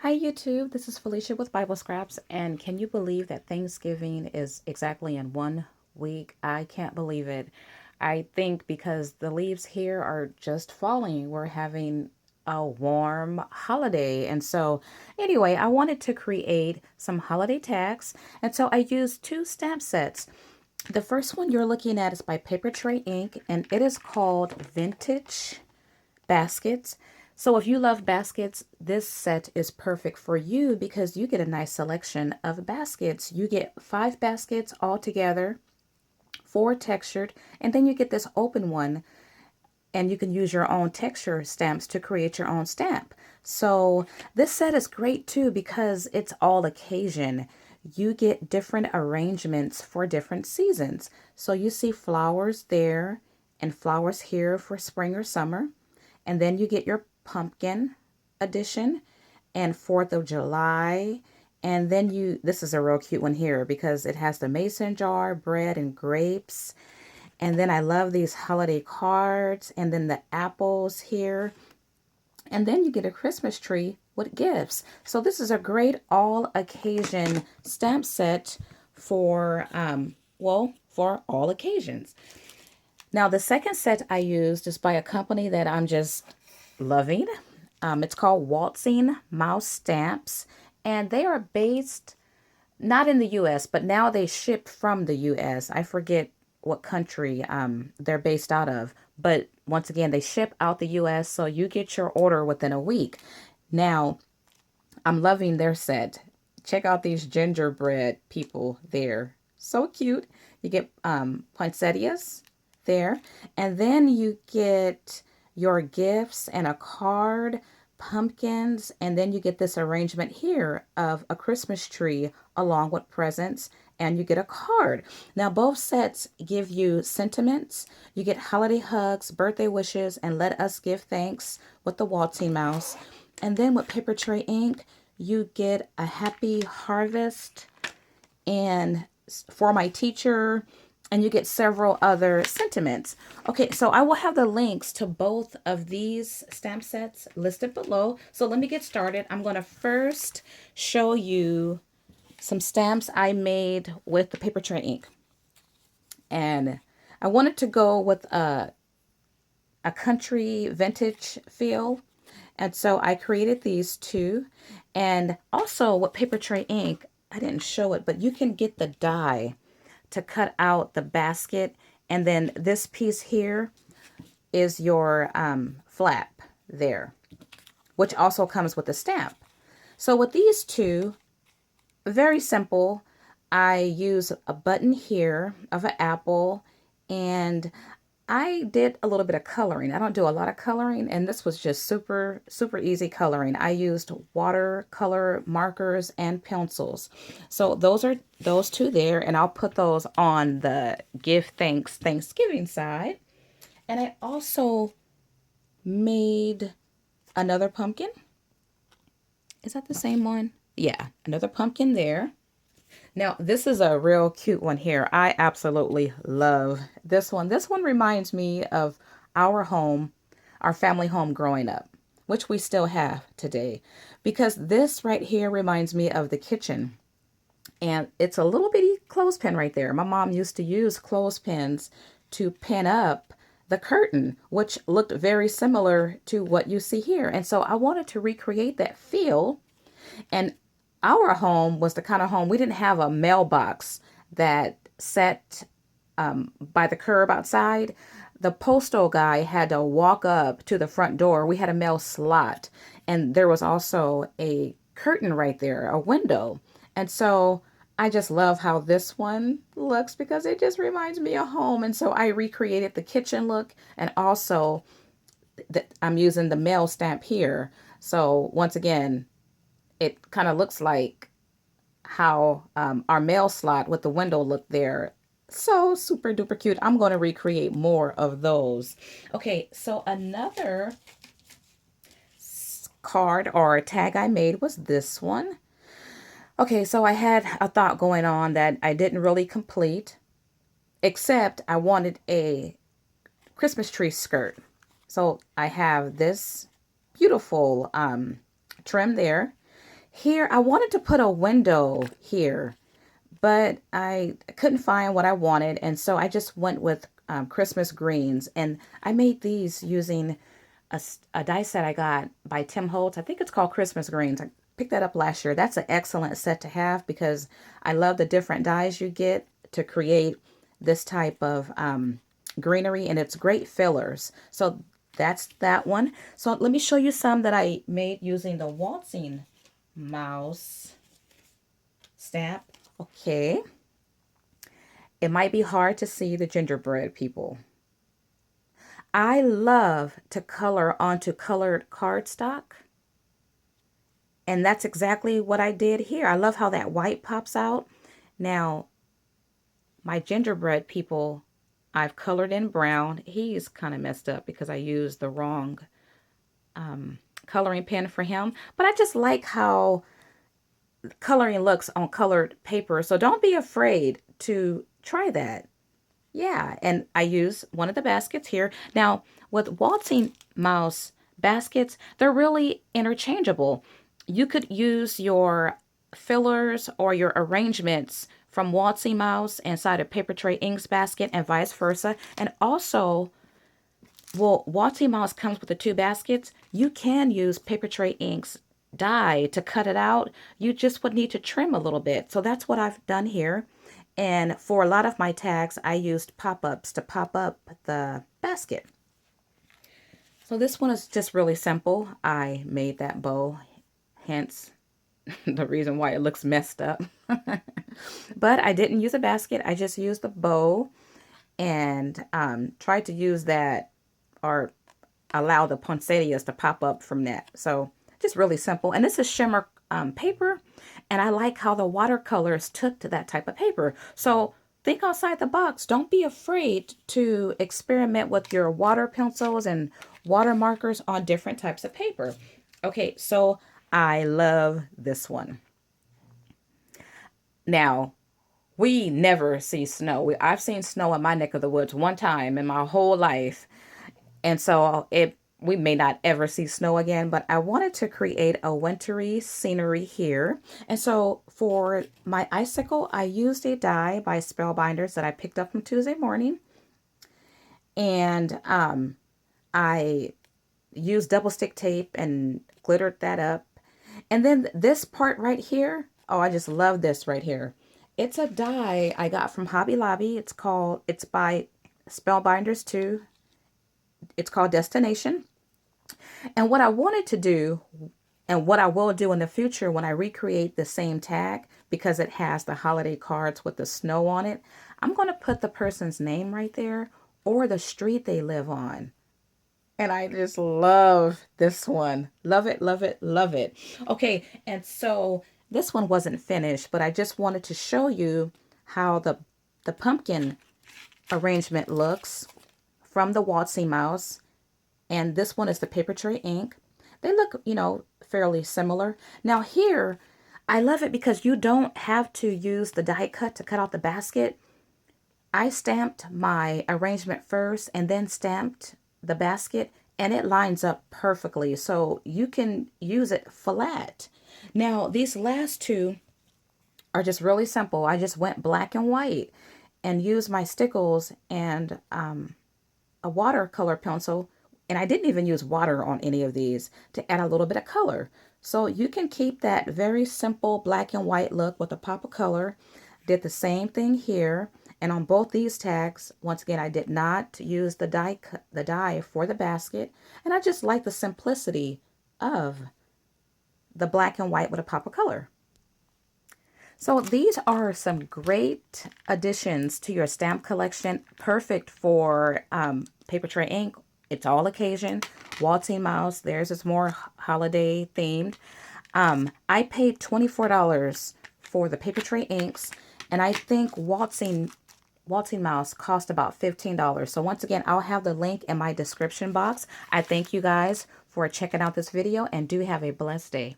Hi YouTube, this is Felicia with Bible Scraps, and can you believe that Thanksgiving is exactly in 1 week? I can't believe it. I think because the leaves here are just falling, we're having a warm holiday. And so anyway, I wanted to create some holiday tags, and so I used two stamp sets. The first one you're looking at is by Papertrey Ink, and it is called Vintage Baskets. So if you love baskets, this set is perfect for you because you get a nice selection of baskets. You get 5 baskets all together, 4 textured, and then you get this open one, and you can use your own texture stamps to create your own stamp. So this set is great too because it's all occasion. You get different arrangements for different seasons. So you see flowers there and flowers here for spring or summer. And then you get your pumpkin edition and 4th of July. And then this is a real cute one here because it has the mason jar, bread, and grapes. And then I love these holiday cards and then the apples here. And then you get a Christmas tree with gifts. So this is a great all occasion stamp set for, for all occasions. Now, the second set I used is by a company that I'm just loving. It's called Waltzingmouse Stamps, and they are based not in the US, but now they ship from the US. I forget what country they're based out of, but once again, they ship out the US, so you get your order within a week. Now, I'm loving their set. Check out these gingerbread people there. So cute. You get poinsettias there. And then you get your gifts and a card, pumpkins, and then you get this arrangement here of a Christmas tree along with presents, and you get a card. Now, both sets give you sentiments. You get holiday hugs, birthday wishes, and let us give thanks with the waltzing mouse. And then with Papertrey Ink, you get a happy harvest and for my teacher, and you get several other sentiments. Okay, so I will have the links to both of these stamp sets listed below. So let me get started. I'm going to first show you some stamps I made with the Papertrey ink. And I wanted to go with a country vintage feel. And so I created these two. And also with Papertrey ink, I didn't show it, but you can get the die to cut out the basket. And then this piece here is your flap there, which also comes with a stamp. So with these two, very simple. I use a button here of an apple, and I did a little bit of coloring. I don't do a lot of coloring, and this was just super, super easy coloring. I used watercolor markers and pencils. So those are those two there, and I'll put those on the Give Thanks Thanksgiving side. And I also made another pumpkin. Is that the same one? Yeah, another pumpkin there. Now, this is a real cute one here. I absolutely love this one. This one reminds me of our home, our family home growing up, which we still have today, because this right here reminds me of the kitchen. And it's a little bitty clothespin right there. My mom used to use clothespins to pin up the curtain, which looked very similar to what you see here. And so I wanted to recreate that feel. And our home was the kind of home we didn't have a mailbox that sat by the curb outside. The postal guy had to walk up to the front door. We had a mail slot, and there was also a curtain right there, a window. And so I just love how this one looks because it just reminds me of home. And so I recreated the kitchen look, and also that I'm using the mail stamp here. So once again, it kind of looks like how our mail slot with the window looked there. So super duper cute. I'm going to recreate more of those. Okay, so another card or tag I made was this one. Okay, so I had a thought going on that I didn't really complete, except I wanted a Christmas tree skirt. So I have this beautiful trim there. Here, I wanted to put a window here, but I couldn't find what I wanted. And so I just went with Christmas greens. And I made these using a die set I got by Tim Holtz. I think it's called Christmas Greens. I picked that up last year. That's an excellent set to have because I love the different dyes you get to create this type of greenery, and it's great fillers. So that's that one. So let me show you some that I made using the Waltzing Mouse stamp. Okay. It might be hard to see the gingerbread, people. I love to color onto colored cardstock. And that's exactly what I did here. I love how that white pops out. Now, my gingerbread people, I've colored in brown. He's kind of messed up because I used the wrong coloring pen for him. But I just like how coloring looks on colored paper. So don't be afraid to try that. Yeah, and I use one of the baskets here. Now, with Waltzingmouse baskets, they're really interchangeable. You could use your fillers or your arrangements from Waltzingmouse inside a Papertrey inks basket and vice versa. And also, well, Waltzingmouse comes with the two baskets. You can use Papertrey inks die to cut it out. You just would need to trim a little bit. So that's what I've done here. And for a lot of my tags, I used pop-ups to pop up the basket. So this one is just really simple. I made that bow, hence the reason why it looks messed up. But I didn't use a basket. I just used the bow and tried to use that or allow the poinsettias to pop up from that. So just really simple. And this is shimmer paper. And I like how the watercolors took to that type of paper. So think outside the box. Don't be afraid to experiment with your water pencils and water markers on different types of paper. Okay, so I love this one. Now, we never see snow. I've seen snow in my neck of the woods one time in my whole life. And so we may not ever see snow again, but I wanted to create a wintry scenery here. And so for my icicle, I used a die by Spellbinders that I picked up from Tuesday morning. And I used double stick tape and glittered that up. And then this part right here, oh, I just love this right here. It's a die I got from Hobby Lobby. It's by Spellbinders too. It's called Destination. And what I wanted to do, and what I will do in the future when I recreate the same tag, because it has the holiday cards with the snow on it, I'm going to put the person's name right there or the street they live on. And I just love this one. Love it, love it, love it. Okay, and so this one wasn't finished, but I just wanted to show you how the pumpkin arrangement looks from the Waltzingmouse. And this one is the Papertrey ink. They look, fairly similar. Now here, I love it because you don't have to use the die cut to cut out the basket. I stamped my arrangement first and then stamped the basket, and it lines up perfectly. So you can use it flat. Now, these last two are just really simple. I just went black and white and used my stickles and a watercolor pencil. And I didn't even use water on any of these to add a little bit of color. So you can keep that very simple black and white look with a pop of color. Did the same thing here. And on both these tags, once again, I did not use the die for the basket. And I just like the simplicity of the black and white with a pop of color. So these are some great additions to your stamp collection. Perfect for Papertrey ink. It's all occasion. Waltzingmouse, theirs is more holiday themed. I paid $24 for the Papertrey inks, and I think Waltzingmouse cost about $15. So once again, I'll have the link in my description box. I thank you guys for checking out this video, and do have a blessed day.